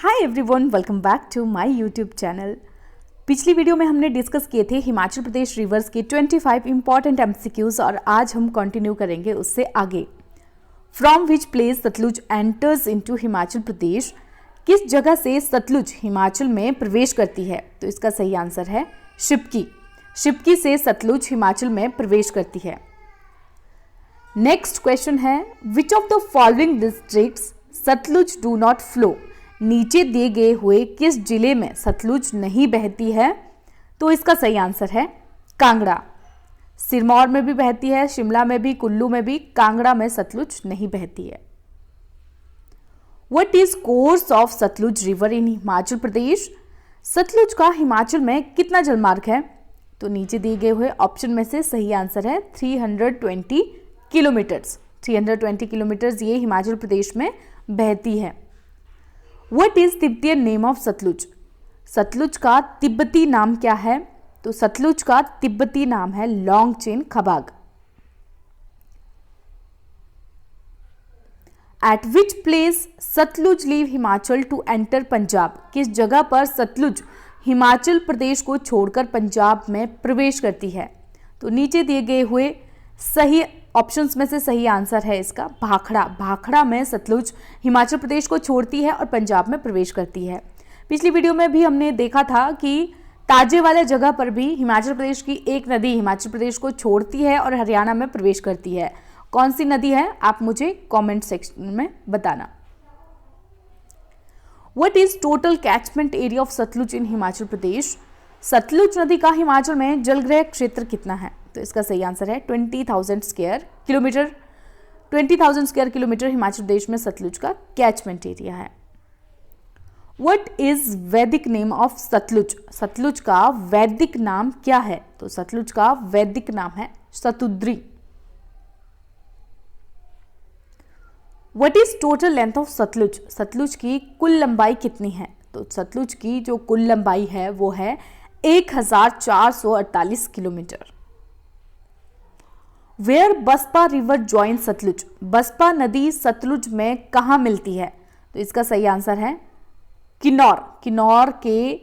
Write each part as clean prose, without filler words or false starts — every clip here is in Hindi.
Hi everyone, welcome back to my YouTube channel. पिछली वीडियो में हमने डिस्कस किए थे हिमाचल प्रदेश रिवर्स के 25 इंपॉर्टेंट एमसीक्यूज और आज हम कंटिन्यू करेंगे उससे आगे। From which place Sutlej enters into Himachal Pradesh, किस जगह से सतलुज हिमाचल में प्रवेश करती है? तो इसका सही आंसर है शिपकी। शिपकी से सतलुज हिमाचल में प्रवेश करती है। नेक्स्ट क्वेश्चन है, which of the following districts Sutlej do not flow? नीचे दिए गए हुए किस जिले में सतलुज नहीं बहती है? तो इसका सही आंसर है कांगड़ा। सिरमौर में भी बहती है, शिमला में भी, कुल्लू में भी, कांगड़ा में सतलुज नहीं बहती है। What is course of Sutlej river in Himachal Pradesh? Sutlej का हिमाचल में कितना जलमार्ग है? तो नीचे दिए गए हुए ऑप्शन में से सही आंसर है 320 किलोमीटर्स। 320 किलोमीटर्स ये हिमाचल प्रदेश में बहती है। What is Tibetan name of Sutlej? Sutlej का तिब्बती नाम क्या है? तो सतलुज का तिब्बती नाम है Langchen Khabab. At which place Sutlej leave Himachal to enter Punjab? किस जगह पर सतलुज हिमाचल प्रदेश को छोड़कर पंजाब में प्रवेश करती है? तो नीचे दिए गए हुए सही ऑप्शंस में से सही आंसर है इसका भाखड़ा। भाखड़ा में सतलुज हिमाचल प्रदेश को छोड़ती है और पंजाब में प्रवेश करती है। पिछली वीडियो में भी हमने देखा था कि ताजे वाले जगह पर भी हिमाचल प्रदेश की एक नदी हिमाचल प्रदेश को छोड़ती है और हरियाणा में प्रवेश करती है। कौन सी नदी है आप मुझे कमेंट सेक्शन में बताना। What is total catchment area of Sutlej in Himachal Pradesh? Sutlej नदी का हिमाचल में जलग्रह क्षेत्र कितना है? तो इसका सही आंसर है 20,000 square kilometre. 20,000 square kilometre Himachal Pradesh में सतलुज का कैचमेंट एरिया है। What is Vedic name of Sutlej? Sutlej का वैदिक नाम क्या है? तो सतलुज का वैदिक नाम है Shatudri. What is total length of Sutlej? Sutlej की कुल लंबाई कितनी है? तो सतलुज की जो कुल लंबाई है वो है 1448 kilometre. Where Baspa river join Sutlej? Baspa नदी सतलुज में कहां मिलती है? तो इसका सही आंसर है किन्नौर। किन्नौर के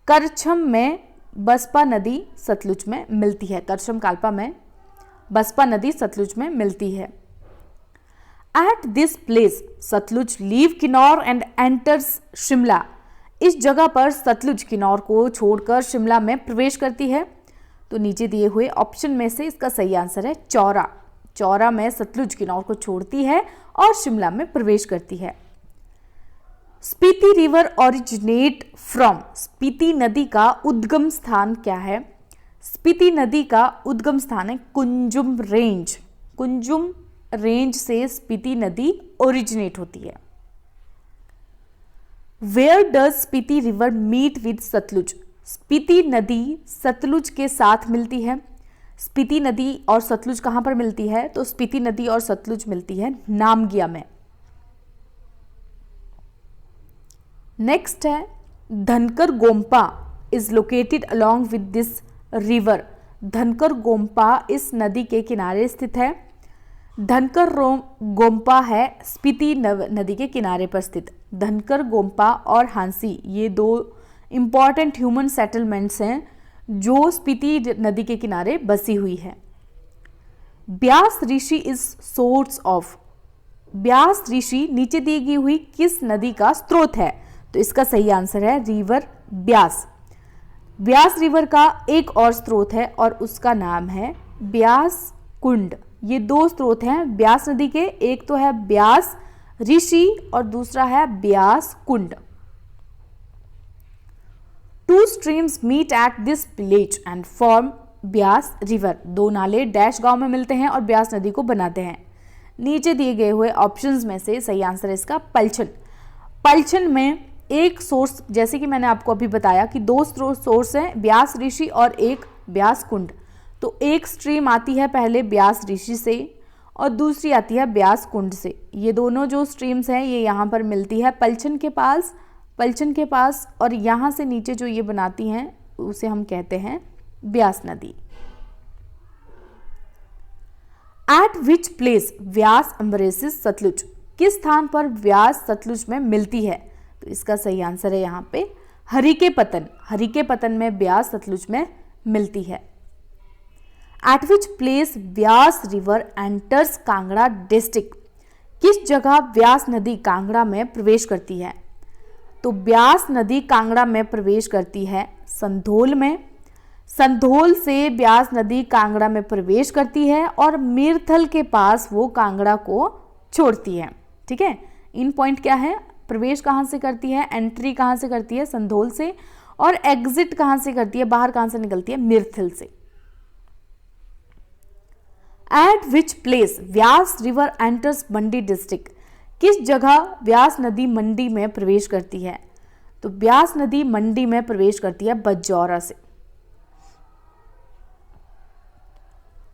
करछम में बसपा नदी सतलुज में मिलती है। करछम काल्पा में बसपा नदी सतलुज में मिलती है। At this place Sutlej leave Kinnaur and enters Shimla. इस जगह पर सतलुज किन्नौर को छोड़कर शिमला में प्रवेश करती है। तो नीचे दिए हुए ऑप्शन में से इसका सही आंसर है चौरा। चौरा में सतलुज किन्नौर को छोड़ती है और शिमला में प्रवेश करती है। Spiti river originate from? Spiti नदी का उद्गम स्थान क्या है? स्पीति नदी का उद्गम स्थान है कुंजुम रेंज। कुंजुम रेंज से स्पीति नदी ओरिजिनेट होती है। Where does Spiti river meet with Sutlej? Spiti नदी सतलुज के साथ मिलती है। स्पीति नदी और सतलुज कहां पर मिलती है? तो स्पीति नदी और सतलुज मिलती है नामगिया में। नेक्स्ट है, Dhankar Gompa is located along with this river. Dhankar Gompa इस नदी के किनारे स्थित है। धनकर गोम्पा है स्पीति नदी के किनारे पर स्थित। धनकर गोम्पा और हांसी ये दो इंपॉर्टेंट ह्यूमन सेटलमेंट्स हैं जो स्पीति नदी के किनारे बसी हुई है। ब्यास ऋषि इज सोर्स ऑफ? ब्यास ऋषि नीचे दी गई हुई किस नदी का स्रोत है? तो इसका सही आंसर है रिवर ब्यास। ब्यास रिवर का एक और स्रोत है और उसका नाम है ब्यास कुंड। ये दो स्रोत हैं ब्यास नदी के, एक तो है ब्यास ऋषि और दूसरा है Beas Kund. Two streams meet at this village and form Beas river. दो नाले डैश गांव में मिलते हैं और ब्यास नदी को बनाते हैं। नीचे दिए गए हुए ऑप्शंस में से सही आंसर है इसका पलछन। पलछन में एक सोर्स, जैसे कि मैंने आपको अभी बताया कि दो सोर्स हैं, ब्यास ऋषि और एक ब्यास कुंड। तो एक स्ट्रीम आती है पहले ब्यास ऋषि से और दूसरी आती है ब्यास कुंड से। ये दोनों जो स्ट्रीम्स हैं ये यहाँ पर मिलती है पलछन के पास और यहाँ से नीचे जो ये बनाती हैं उसे हम कहते हैं ब्यास नदी। At which place Vyas embraces Sutlej? किस स्थान पर व्यास सतलुज में मिलती है? तो इसका सही आंसर है यहाँ पे हरिकेपतन। हरिकेपतन में ब्यास सतलुज में मिलती है। Eight which place Vyas river enters Kangra district, किस जगह व्यास नदी कांगड़ा में प्रवेश करती है? तो व्यास नदी कांगड़ा में प्रवेश करती है संधोल में। संधोल से व्यास नदी कांगड़ा में प्रवेश करती है और मीरथल के पास वो कांगड़ा को छोड़ती है। ठीक है, इन पॉइंट क्या है, प्रवेश कहाँ से करती है, एंट्री कहाँ से करती है, संधोल से, और एग्जिट कहाँ से करती है, बाहर कहाँ से निकलती है, मीरथल से। Eight which place Vyas river enters Mandi district, किस जगह व्यास नदी मंडी में प्रवेश करती है? तो व्यास नदी मंडी में प्रवेश करती है बजौरा से।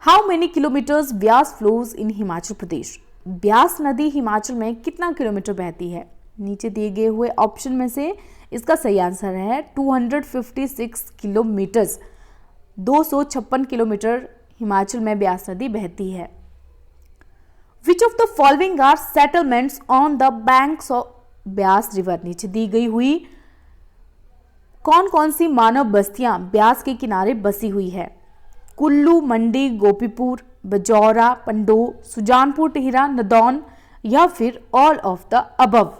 How many kilometres Beas flows in Himachal Pradesh, Beas नदी हिमाचल में कितना किलोमीटर बहती है? नीचे दिए गए हुए ऑप्शन में से इसका सही आंसर है 256 किलोमीटर्स। 256 किलोमीटर हिमाचल में ब्यास नदी बहती है। Which of the following are settlements on the banks of Beas river, नीचे दी गई हुई कौन कौन सी मानव बस्तियां ब्यास के किनारे बसी हुई है? कुल्लू, मंडी, गोपीपुर, बजौरा, पंडोह, सुजानपुर टिहरा, नदौन, या फिर ऑल ऑफ द अबव।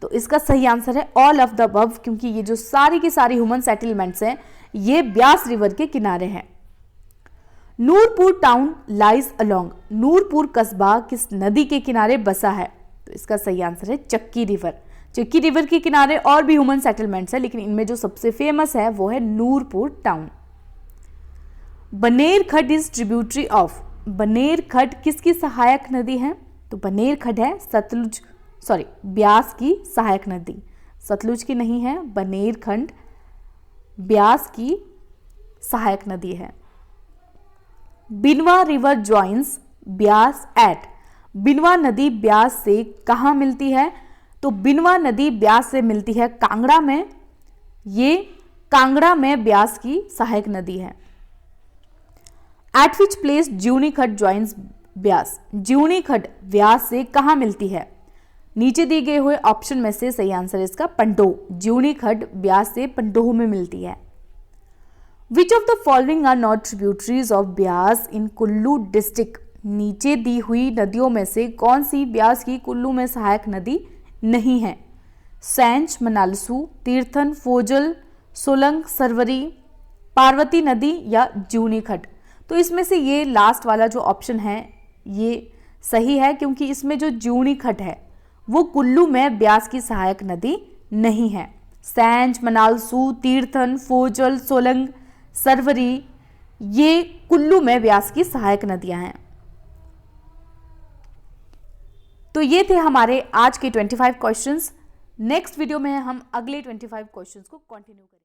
तो इसका सही आंसर है ऑल ऑफ द अबव, क्योंकि ये जो सारी की सारी ह्यूमन सेटलमेंट्स हैं ये ब्यास रिवर के किनारे हैं। Nurpur town lies along, Nurpur कस्बा किस नदी के किनारे बसा है? तो इसका सही आंसर है चक्की रिवर। चक्की रिवर के किनारे और भी ह्यूमन सेटलमेंट्स हैं, लेकिन इनमें जो सबसे फेमस है वो है नूरपुर टाउन। बनेर खड्ड इज ट्रिब्यूटरी ऑफ, बनेर खड्ड किसकी सहायक नदी है? तो बनेर खड्ड है सतलुज, सॉरी ब्यास की सहायक नदी, सतलुज की नहीं है, बनेर खड्ड ब्यास की सहायक नदी है। Binwa river joins Beas eight, Binwa नदी ब्यास से कहाँ मिलती है? तो बिनवा नदी ब्यास से मिलती है कांगड़ा में, ये कांगड़ा में ब्यास की सहायक नदी है। एट विच प्लेस ज्यूनी खड्ड ज्वाइंस ब्यास, ज्यूनी खड्ड ब्यास से कहाँ मिलती है? नीचे दिए गए हुए ऑप्शन में से सही आंसर है इसका पंडोह, ज्यूनी खड्ड ब्यास से पंडोह में मिलती है। Which of the following are not tributaries of Beas in Kullu district, नीचे दी हुई नदियों में से कौन सी ब्यास की कुल्लू में सहायक नदी नहीं है? सैंज, मनालसू, तीर्थन, फोजल, सोलंग, सरवरी, पार्वती नदी या ज्यूनी खड्ड। तो इसमें से ये लास्ट वाला जो ऑप्शन है ये सही है, क्योंकि इसमें जो ज्यूनी खड्ड है वो कुल्लू में ब्यास की सहायक नदी नहीं है। सैंज, मनालसू, तीर्थन, फोजल, सोलंग, सरवरी ये कुल्लू में ब्यास की सहायक नदियां हैं। तो ये थे हमारे आज के 25 क्वेश्चंस। नेक्स्ट वीडियो में हम अगले 25 क्वेश्चंस को कंटिन्यू करेंगे।